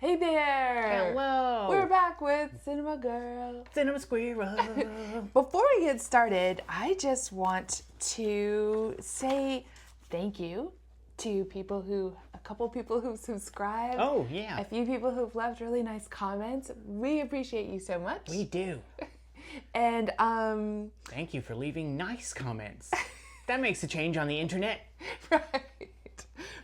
Hey there! Hello! We're back with Cinema Girl. Cinema Squirrel. Before we get started, I just want to say thank you to a couple people who've subscribed. Oh, yeah. A few people who've left really nice comments. We appreciate you so much. We do. And Thank you for leaving nice comments. That makes a change on the internet.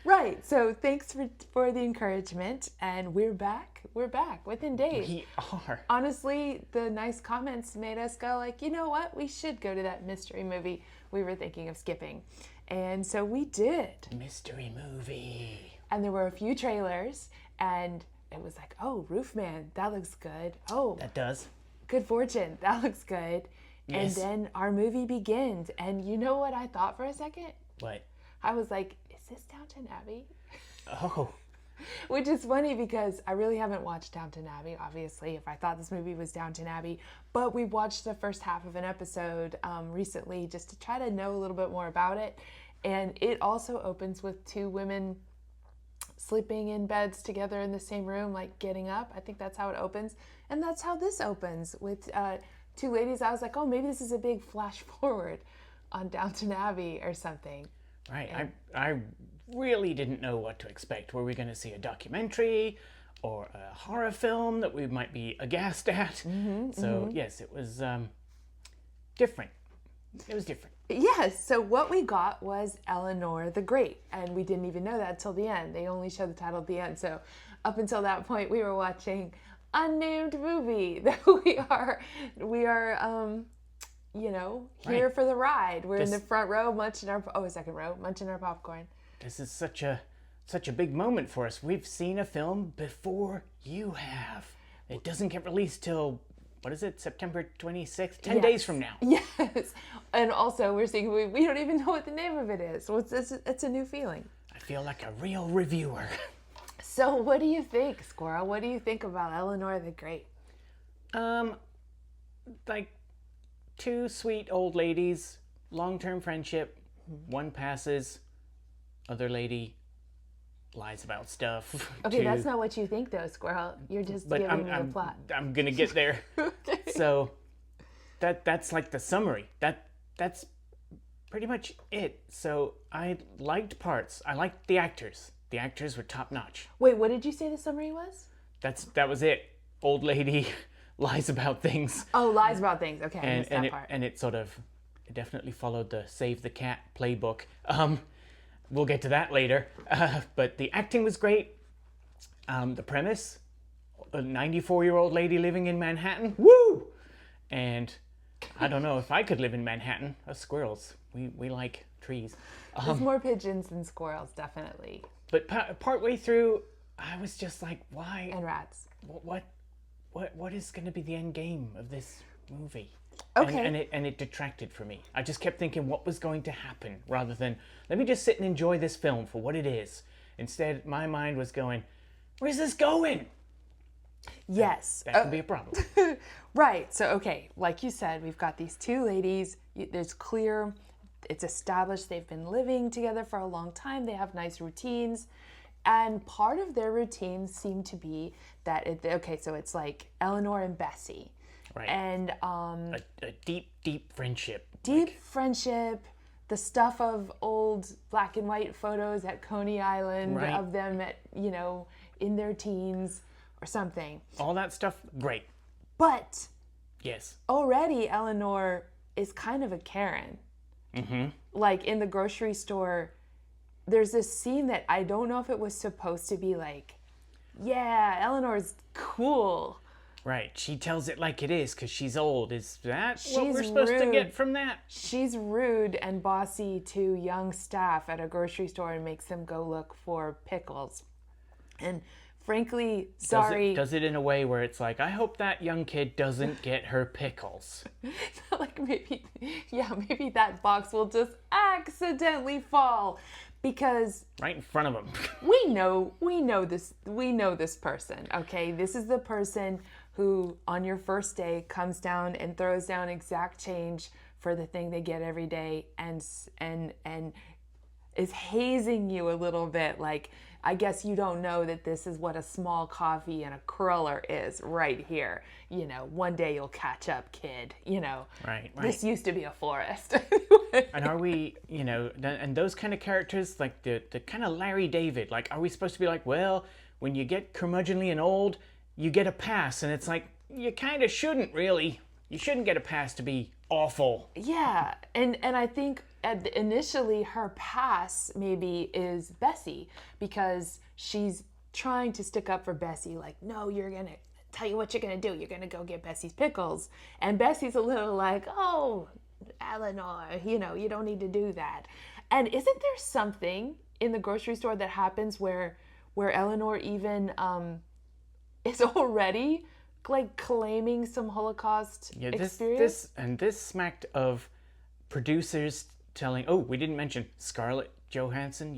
Right. So thanks for the encouragement, and we're back. We're back within days. We are. Honestly, the nice comments made us go like, you know what? We should go to that mystery movie we were thinking of skipping. And so we did. Mystery movie. And there were a few trailers, and it was like, oh, Roofman, that looks good. Oh, That does. Good Fortune, that looks good. Yes. And then our movie begins. And you know what I thought for a second? What? I was like, is this Downton Abbey? Oh. Which is funny because I really haven't watched Downton Abbey, obviously, if I thought this movie was Downton Abbey. But we watched the first half of an episode recently just to try to know a little bit more about it. And it also opens with two women sleeping in beds together in the same room, like getting up. I think that's how it opens. And that's how this opens with two ladies. I was like, oh, maybe this is a big flash forward on Downton Abbey or something. Right. I really didn't know what to expect. Were we going to see a documentary or a horror film that we might be aghast at? Yes, it was different. It was different. Yes, so what we got was Eleanor the Great, and we didn't even know that till the end. They only showed the title at the end, so up until that point we were watching unnamed movie that we are here Right. for the ride. We're in the front row, second row, munching our popcorn. This is such a big moment for us. We've seen a film before you have. It doesn't get released till, what is it, September 26th? 10 days from now. Yes, and also we're seeing a movie, we don't even know what the name of it is. So it's a new feeling. I feel like a real reviewer. So what do you think, Squirrel? What do you think about Eleanor the Great? Like two sweet old ladies, long-term friendship. One passes, other lady lies about stuff. Okay, that's not what you think though, Squirrel. You're just giving me the plot. I'm gonna get there. Okay. So that's like the summary. That's pretty much it. So I liked parts. I liked the actors. The actors were top notch. Wait, what did you say the summary was? That was it. Old lady lies about things. Oh, lies about things. Okay, I missed that part. And it definitely followed the Save the Cat playbook. We'll get to that later. But the acting was great. The premise, a 94-year-old lady living in Manhattan. Woo! And I don't know if I could live in Manhattan. Us squirrels, we like trees. There's more pigeons than squirrels, definitely. But partway through, I was just like, why? And rats. What is going to be the end game of this movie? Okay. And it detracted from me. I just kept thinking what was going to happen rather than, let me just sit and enjoy this film for what it is. Instead, my mind was going, where's this going? Yes. That could be a problem. Right. So, okay, like you said, we've got these two ladies. It's established they've been living together for a long time. They have nice routines. And part of their routines seem to be that, so it's like Eleanor and Bessie. Right. And A deep friendship. Friendship, the stuff of old black and white photos at Coney Island Right. of them at, in their teens or something. All that stuff, great. But Yes. already Eleanor is kind of a Karen. Mm-hmm. Like in the grocery store, there's this scene that I don't know if it was supposed to be like, yeah, Eleanor's cool. Right. She tells it like it is because she's old. Is that what She's we're supposed to rude. get from that? She's rude and bossy to young staff at a grocery store and makes them go look for pickles. And frankly, sorry. Does it in a way where it's like, I hope that young kid doesn't get her pickles. Like maybe that box will just accidentally fall because Right in front of him. we know this person, okay? This is the person who on your first day comes down and throws down exact change for the thing they get every day and is hazing you a little bit, like I guess you don't know that this is what a small coffee and a cruller is right here. You know, one day you'll catch up, kid. You know, Right. this used to be a forest. And are we, you know, and those kind of characters, like the kind of Larry David, like, are we supposed to be like, well, when you get curmudgeonly and old, you get a pass, and it's like, you kind of shouldn't really. You shouldn't get a pass to be awful. Yeah, and I think initially her pass maybe is Bessie, because she's trying to stick up for Bessie, like, no, you're gonna tell you what you're gonna do. You're gonna go get Bessie's pickles, and Bessie's a little like, oh, Eleanor, you know, you don't need to do that. And isn't there something in the grocery store that happens where Eleanor even is already like claiming some Holocaust experience? This smacked of producers telling, oh, we didn't mention Scarlett Johansson's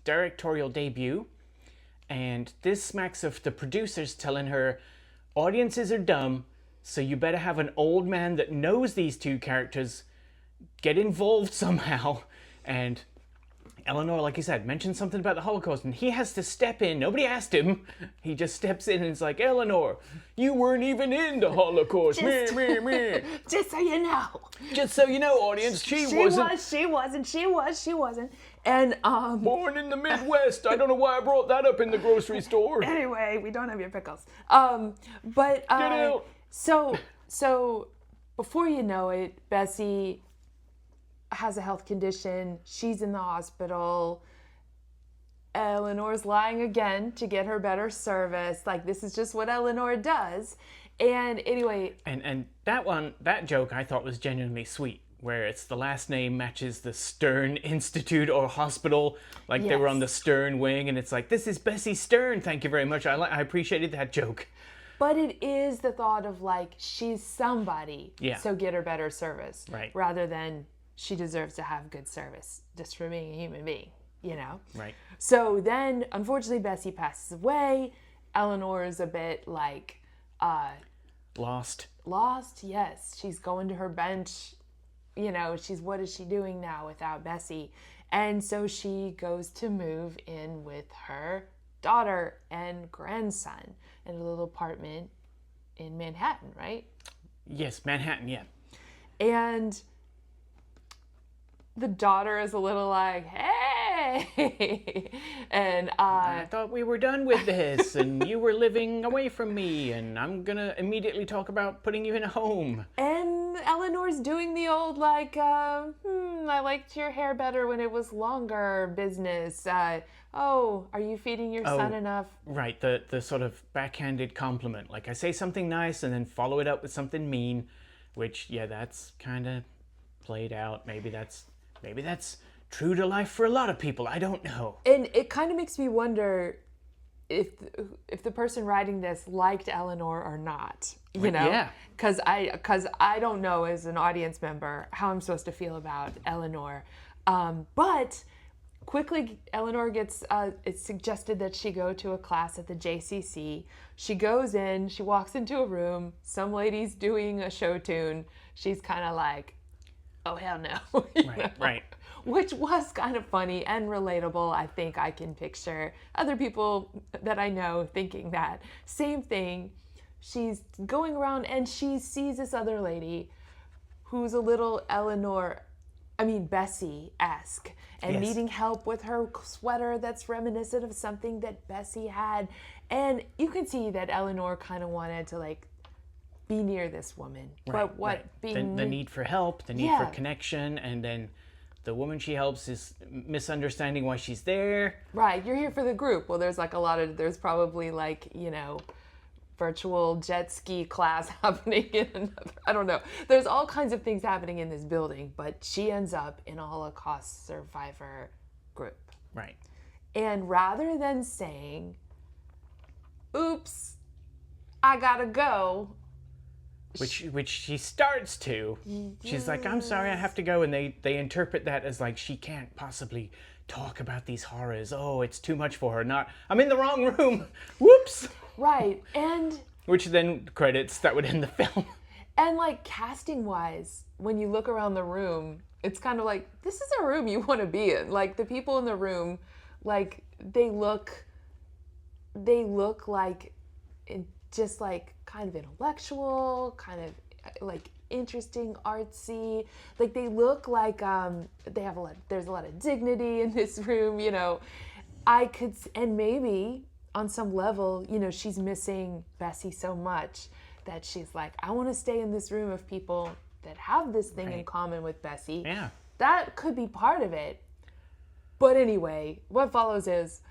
directorial debut. And this smacks of the producers telling her, audiences are dumb, so you better have an old man that knows these two characters get involved somehow. And Eleanor, like you said, mentioned something about the Holocaust, and he has to step in. Nobody asked him. He just steps in and is like, Eleanor, you weren't even in the Holocaust. Me. Just so you know. Just so you know, audience, she wasn't. She wasn't. And Born in the Midwest. I don't know why I brought that up in the grocery store. Anyway, we don't have your pickles. But Get out. So before you know it, Bessie has a health condition. She's in the hospital. Eleanor's lying again to get her better service. Like, this is just what Eleanor does. And anyway, and that joke I thought was genuinely sweet, where it's the last name matches the Stern Institute or hospital, like they were on the Stern wing, and it's like, this is Bessie Stern, thank you very much. I appreciated that joke. But it is the thought of like, she's somebody, so get her better service, right? Rather than she deserves to have good service just for being a human being, you know? Right. So then, unfortunately, Bessie passes away. Eleanor is a bit like Lost, yes. She's going to her bench. You know, what is she doing now without Bessie? And so she goes to move in with her daughter and grandson in a little apartment in Manhattan, right? Yes, Manhattan, yeah. And the daughter is a little like, hey, and I thought we were done with this, and you were living away from me, and I'm gonna immediately talk about putting you in a home. And Eleanor's doing the old like, I liked your hair better when it was longer business. Oh, are you feeding your son enough? Right, the sort of backhanded compliment. Like, I say something nice and then follow it up with something mean, which, yeah, that's kind of played out. Maybe that's true to life for a lot of people. I don't know. And it kind of makes me wonder if the person writing this liked Eleanor or not. You know? Yeah. Because I don't know as an audience member how I'm supposed to feel about Eleanor. But quickly, Eleanor gets, it's suggested that she go to a class at the JCC. She goes in, she walks into a room, some lady's doing a show tune. She's kind of like, oh, hell no. Right. Which was kind of funny and relatable. I think I can picture other people that I know thinking that. Same thing. She's going around and she sees this other lady who's a little Bessie-esque and needing help with her sweater that's reminiscent of something that Bessie had. And you can see that Eleanor kind of wanted to like be near this woman. Right, but the need for help, the need for connection, and then the woman she helps is misunderstanding why she's there. Right, you're here for the group. Well, there's there's probably like, virtual jet ski class happening in another, I don't know. There's all kinds of things happening in this building, but she ends up in a Holocaust survivor group. Right. And rather than saying, oops, I gotta go. Which she starts to. She's like, I'm sorry, I have to go. And they interpret that as like, she can't possibly talk about these horrors. Oh, it's too much for her. I'm in the wrong room. Whoops. Right. And which then credits that would end the film. And like casting wise, when you look around the room, it's kind of like, this is a room you want to be in. Like the people in the room Like they look like just like kind of intellectual, kind of like interesting, artsy. Like they look like they have there's a lot of dignity in this room, you know. And maybe on some level, you know, she's missing Bessie so much that she's like, I want to stay in this room of people that have this thing in common with Bessie. Yeah. That could be part of it. But anyway, what follows is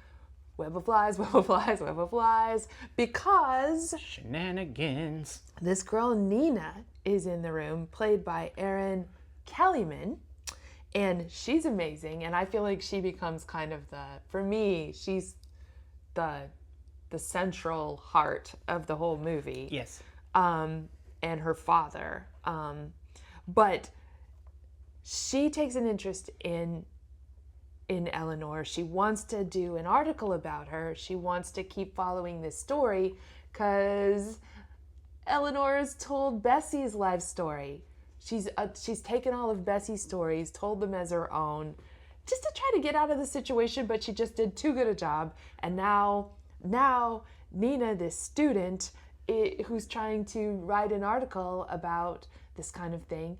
web of flies, web of flies, web of flies, because shenanigans. This girl, Nina, is in the room, played by Erin Kellyman, and she's amazing, and I feel like she becomes kind of for me, she's the central heart of the whole movie. Yes. And her father. But she takes an interest in Eleanor. She wants to do an article about her. She wants to keep following this story because Eleanor has told Bessie's life story. She's taken all of Bessie's stories, told them as her own, just to try to get out of the situation, but she just did too good a job. And now Nina, this student who's trying to write an article about this kind of thing,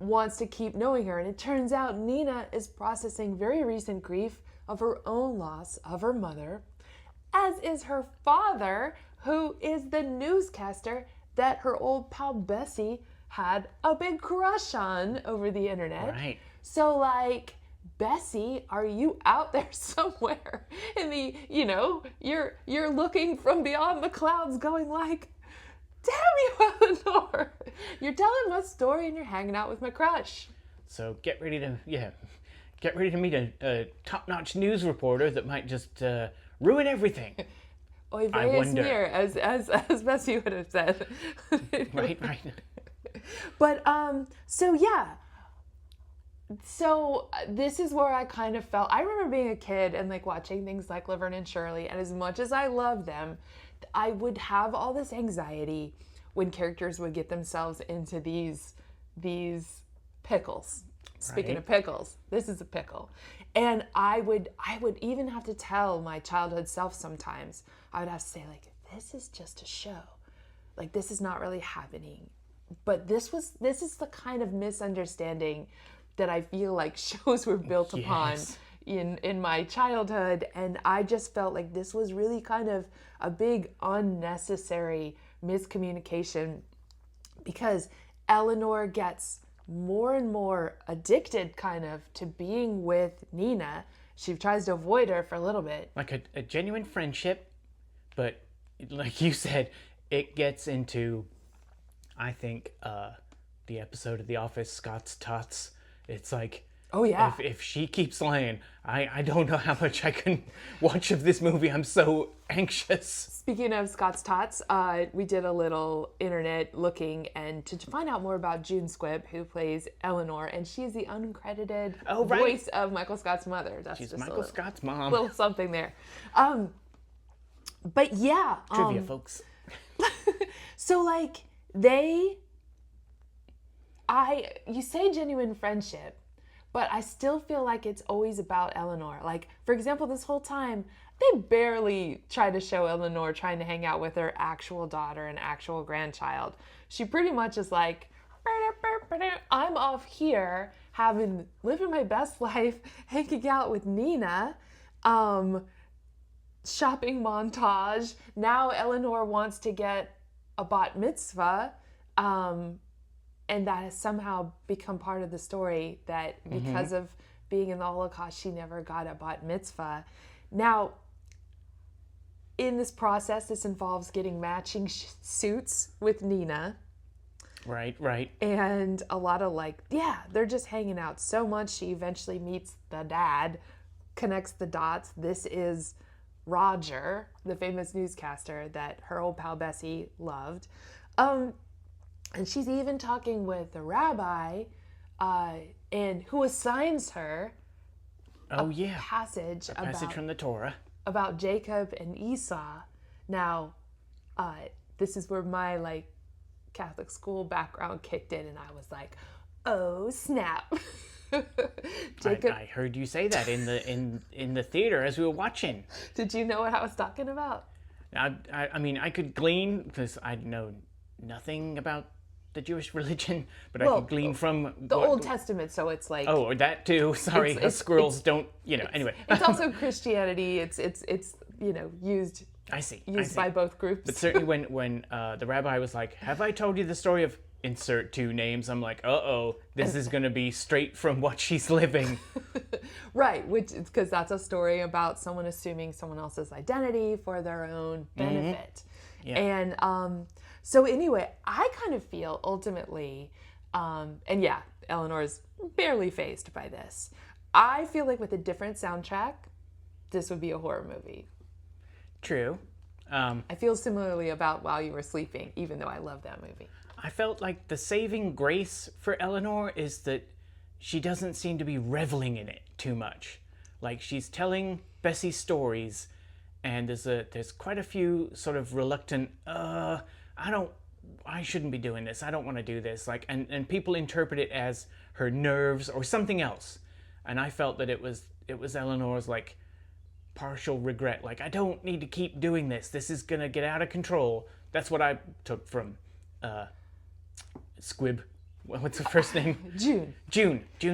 wants to keep knowing her. And it turns out Nina is processing very recent grief of her own loss of her mother, as is her father, who is the newscaster that her old pal Bessie had a big crush on over the internet. Right. So like, Bessie, are you out there somewhere in the, you know, you're looking from beyond the clouds going like, damn you, Eleanor, you're telling my story and you're hanging out with my crush. So get ready to meet a top-notch news reporter that might just ruin everything. Oy vey es mir, as Bessie would have said. Right. But, so yeah. So this is where I kind of felt, I remember being a kid and like watching things like Laverne and Shirley, and as much as I loved them, I would have all this anxiety when characters would get themselves into these pickles. Speaking of pickles, this is a pickle. And I would even have to tell my childhood self sometimes, I would have to say like, this is just a show. Like this is not really happening. But this is the kind of misunderstanding that I feel like shows were built upon in my childhood. And I just felt like this was really kind of a big unnecessary miscommunication, because Eleanor gets more and more addicted kind of to being with Nina. She tries to avoid her for a little bit. Like a genuine friendship, but like you said, it gets into, I think, the episode of The Office, Scott's Tots. It's like, oh yeah, if she keeps lying, I don't know how much I can watch of this movie. I'm so anxious. Speaking of Scott's Tots, we did a little internet looking and to find out more about June Squibb, who plays Eleanor, and she's the uncredited voice of Michael Scott's mother. That's She's just Michael Scott's mom. Little something there. But yeah, trivia, folks. So like you say genuine friendship, but I still feel like it's always about Eleanor. Like, for example, this whole time, they barely try to show Eleanor trying to hang out with her actual daughter and actual grandchild. She pretty much is like, I'm off here living my best life, hanging out with Nina, shopping montage. Now Eleanor wants to get a bat mitzvah, and that has somehow become part of the story, that because of being in the Holocaust, she never got a bat mitzvah. Now, in this process, this involves getting matching suits with Nina. Right. And a lot of they're just hanging out so much. She eventually meets the dad, connects the dots. This is Roger, the famous newscaster that her old pal Bessie loved. And she's even talking with the rabbi, and who assigns her a passage from the Torah about Jacob and Esau. Now, this is where my Catholic school background kicked in, and I was like, oh snap. Jacob, I heard you say that in the theater as we were watching. did you know what I was talking about? I mean, I could glean, because I know nothing about the Jewish religion, but I could glean from the Old Testament, so it's like... Oh, that too. Sorry, squirrels don't, anyway. It's also Christianity. It's used... I see. By both groups. But certainly when the rabbi was like, have I told you the story of insert two names? I'm like, uh-oh, this is going to be straight from what she's living. Right, which is because that's a story about someone assuming someone else's identity for their own benefit. Mm-hmm. Yeah. And so anyway, I kind of feel ultimately, and yeah, Eleanor's barely fazed by this. I feel like with a different soundtrack, this would be a horror movie. True. I feel similarly about While You Were Sleeping, even though I love that movie. I felt like the saving grace for Eleanor is that she doesn't seem to be reveling in it too much. Like, she's telling Bessie stories, and there's quite a few sort of reluctant, I shouldn't be doing this, I don't want to do this, like, and people interpret it as her nerves or something else. And I felt that it was Eleanor's, like, partial regret, like, I don't need to keep doing this, this is gonna get out of control. That's what I took from Squibb. What's her first name? June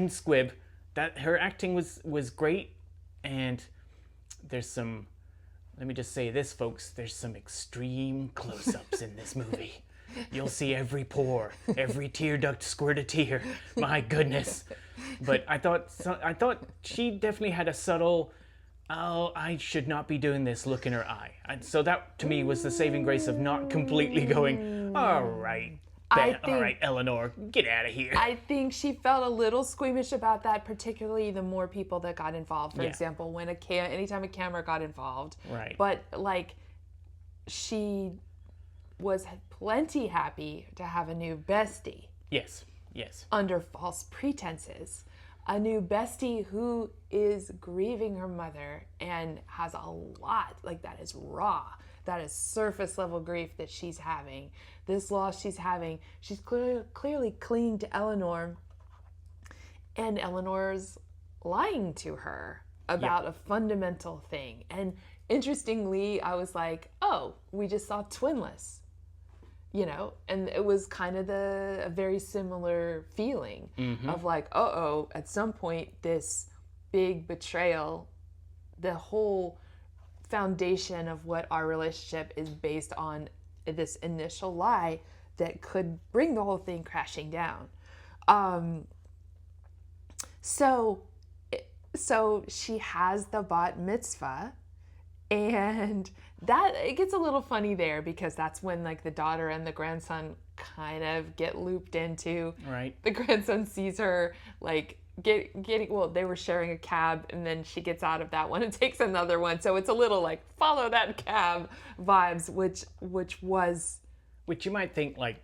Squibb. That her acting was great, and there's some, let me just say this, folks, there's some extreme close-ups in this movie. You'll see every pore, every tear duct squirt a tear. My goodness. But I thought she definitely had a subtle, oh, I should not be doing this look in her eye. So that, to me, was the saving grace of not completely going, all right, all right, Eleanor, get out of here. I think she felt a little squeamish about that, particularly the more people that got involved. For example, when anytime a camera got involved. Right. But, like, she was plenty happy to have a new bestie. Yes. Under false pretenses. A new bestie who is grieving her mother and has a lot, like, that is raw. That is surface level grief that she's having. This loss she's having. She's clearly clinging to Eleanor. And Eleanor's lying to her about a fundamental thing. And interestingly, I was like, oh, we just saw Twinless. And it was kind of a very similar feeling of like, at some point, this big betrayal, the whole foundation of what our relationship is based on this initial lie that could bring the whole thing crashing down. So she has the bat mitzvah, and that it gets a little funny there because that's when, like, the daughter and the grandson kind of get looped into. Right. The grandson sees her, like, getting, well, they were sharing a cab, and then she gets out of that one and takes another one. So it's a little like follow that cab vibes, which you might think, like,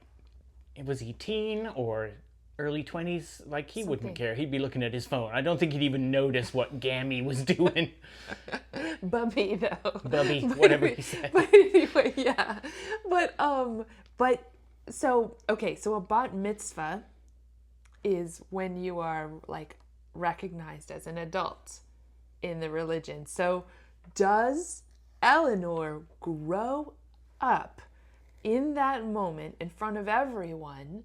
was he teen or early 20s? Like, he wouldn't care. He'd be looking at his phone. I don't think he'd even notice what Gammy was doing. Bubby, though. Bubby, whatever he said. But anyway, yeah. So a bat mitzvah is when you are, like, recognized as an adult in the religion. So does Eleanor grow up in that moment in front of everyone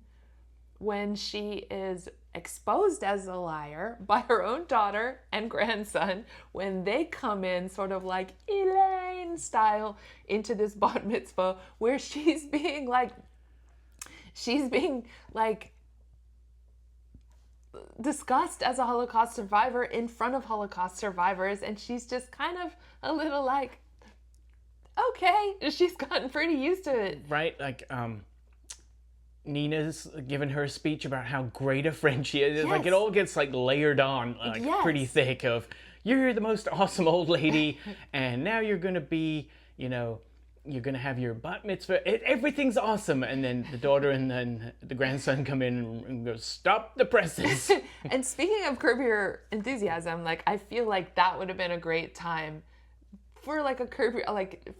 when she is exposed as a liar by her own daughter and grandson when they come in sort of like Elaine style into this bat mitzvah where she's being discussed as a Holocaust survivor in front of Holocaust survivors, and she's just kind of a little like, okay, she's gotten pretty used to it. Right, like, Nina's given her a speech about how great a friend she is. Yes. Like, it all gets, like, layered on, like, pretty thick of, you're the most awesome old lady, and now you're going to be, you're going to have your bat mitzvah. Everything's awesome. And then the daughter and then the grandson come in and go, stop the presses. And speaking of Curb Your Enthusiasm, like, I feel like that would have been a great time for like a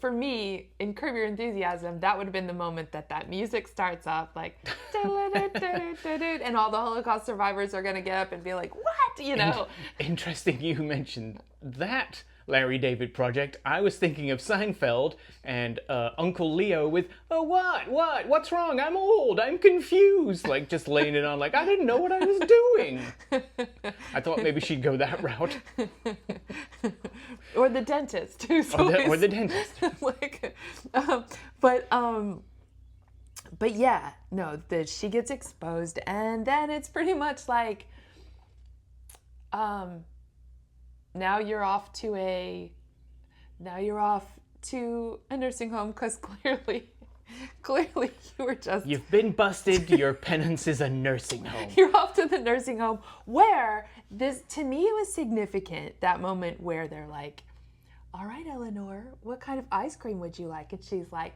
for me in Curb Your Enthusiasm, that would have been the moment that music starts up, like, and all the Holocaust survivors are gonna get up and be like, what, you know? Interesting you mentioned that Larry David project. I was thinking of Seinfeld and Uncle Leo with, oh, what's wrong? I'm old, I'm confused. Like, just laying it on like, I didn't know what I was doing. I thought maybe she'd go that route. Or the dentist, who's or the dentist. Like, but yeah, no, she gets exposed, and then it's pretty much like, now you're off to a nursing home, because clearly you were just... You've been busted, your penance is a nursing home. You're off to the nursing home, where this, to me, it was significant, that moment where they're like, all right, Eleanor, what kind of ice cream would you like? And she's like,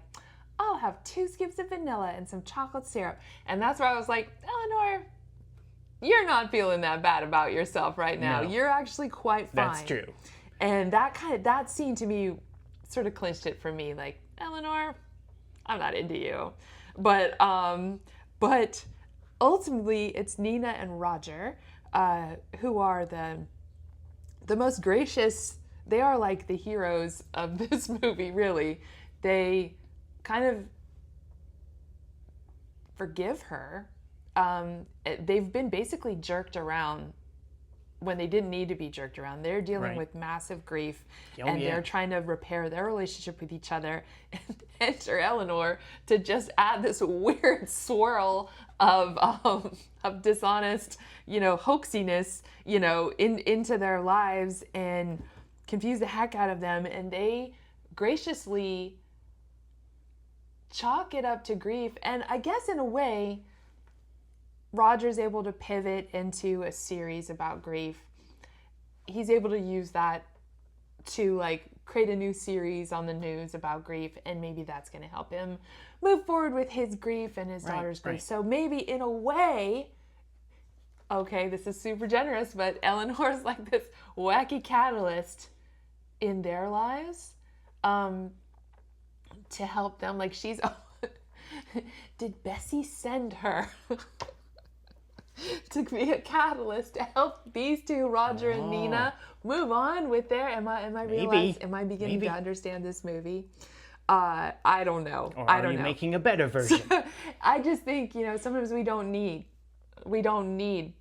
I'll have 2 scoops of vanilla and some chocolate syrup. And that's where I was like, Eleanor, you're not feeling that bad about yourself right now. No. You're actually quite fine. That's true. And that scene to me sort of clinched it for me. Like, Eleanor, I'm not into you. But ultimately, it's Nina and Roger who are the most gracious. They are like the heroes of this movie, really. They kind of forgive her. They've been basically jerked around when they didn't need to be jerked around. They're dealing with massive grief, they're trying to repair their relationship with each other. And enter Eleanor to just add this weird swirl of dishonest, hoaxiness, into their lives and confuse the heck out of them. And they graciously chalk it up to grief. And I guess in a way, Roger's able to pivot into a series about grief. He's able to use that to create a new series on the news about grief, and maybe that's going to help him move forward with his grief and his daughter's grief. So maybe in a way, okay, this is super generous, but Eleanor's like this wacky catalyst in their lives to help them. Like, she's did Bessie send her to be a catalyst to help these two, Roger and Nina, move on with their... Am I beginning to understand this movie? I don't know. Or are you making a better version? I just think, sometimes we don't need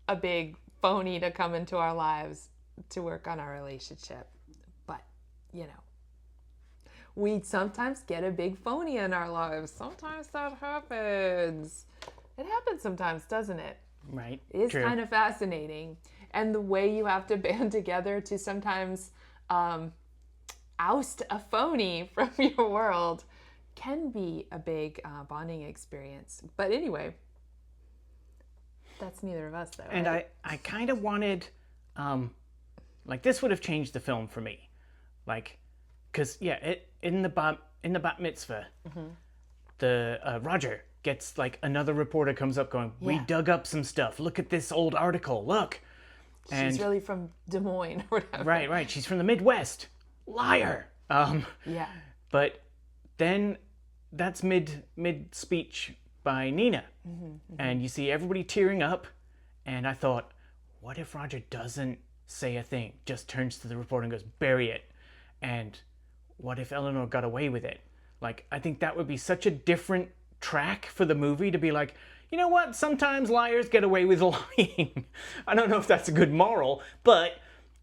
a big phony to come into our lives to work on our relationship. But, we sometimes get a big phony in our lives. Sometimes that happens. It happens sometimes, doesn't it? Right. It is kind of fascinating. And the way you have to band together to sometimes oust a phony from your world can be a big bonding experience. But anyway, that's neither of us, though. And right? I kind of wanted, this would have changed the film for me. Because, in the bat mitzvah, the Roger gets another reporter comes up going, we dug up some stuff. Look at this old article. Look. She's really from Des Moines or whatever. Right. She's from the Midwest. Liar. But then that's mid speech by Nina. And you see everybody tearing up. And I thought, what if Roger doesn't say a thing? Just turns to the reporter and goes, bury it. And what if Eleanor got away with it? I think that would be such a different track for the movie to be like, you know what? Sometimes liars get away with lying. I don't know if that's a good moral, but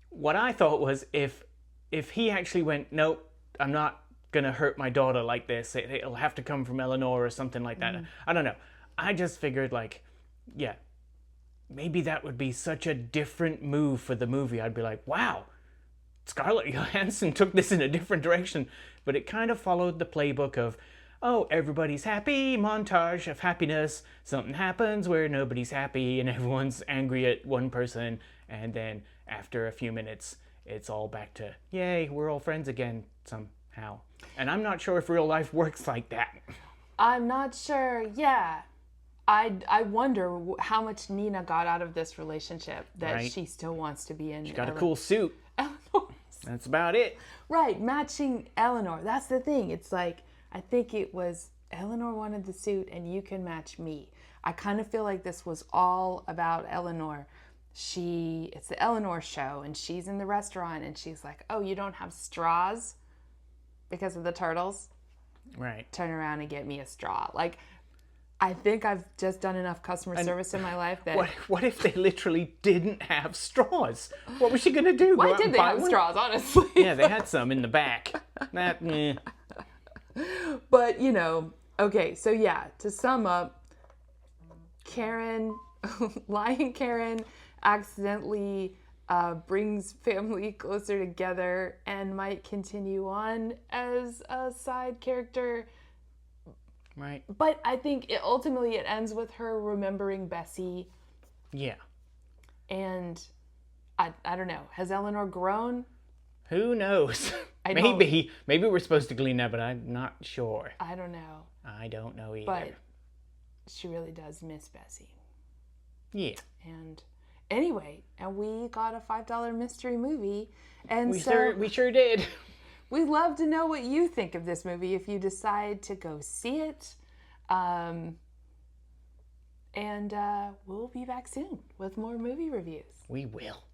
what I thought was if he actually went, nope, I'm not gonna hurt my daughter like this. It'll have to come from Eleanor or something like that. I don't know. I just figured maybe that would be such a different move for the movie. I'd be like, wow, Scarlett Johansson took this in a different direction, but it kind of followed the playbook of, oh, everybody's happy, montage of happiness, something happens where nobody's happy and everyone's angry at one person, and then after a few minutes, it's all back to, yay, we're all friends again somehow. And I'm not sure if real life works like that. I'm not sure, I wonder how much Nina got out of this relationship that she still wants to be in. She got a cool suit. That's about it. Right, matching Eleanor. That's the thing. It's like, I think it was Eleanor wanted the suit and you can match me. I kind of feel like this was all about Eleanor. It's the Eleanor show, and she's in the restaurant, and she's like, oh, you don't have straws because of the turtles? Right. Turn around and get me a straw. Like, I think I've just done enough customer service in my life that... What if they literally didn't have straws? What was she going to do? Why did they have straws, honestly? Yeah, they had some in the back. But, okay, so yeah, to sum up, lying Karen accidentally brings family closer together and might continue on as a side character. Right. But I think ultimately it ends with her remembering Bessie. Yeah. And I don't know. Has Eleanor grown? Who knows? Maybe we're supposed to glean that, but I'm not sure. I don't know. I don't know either. But she really does miss Bessie. Yeah. And anyway, we got a $5 mystery movie. And we sure did. We'd love to know what you think of this movie if you decide to go see it. And we'll be back soon with more movie reviews. We will.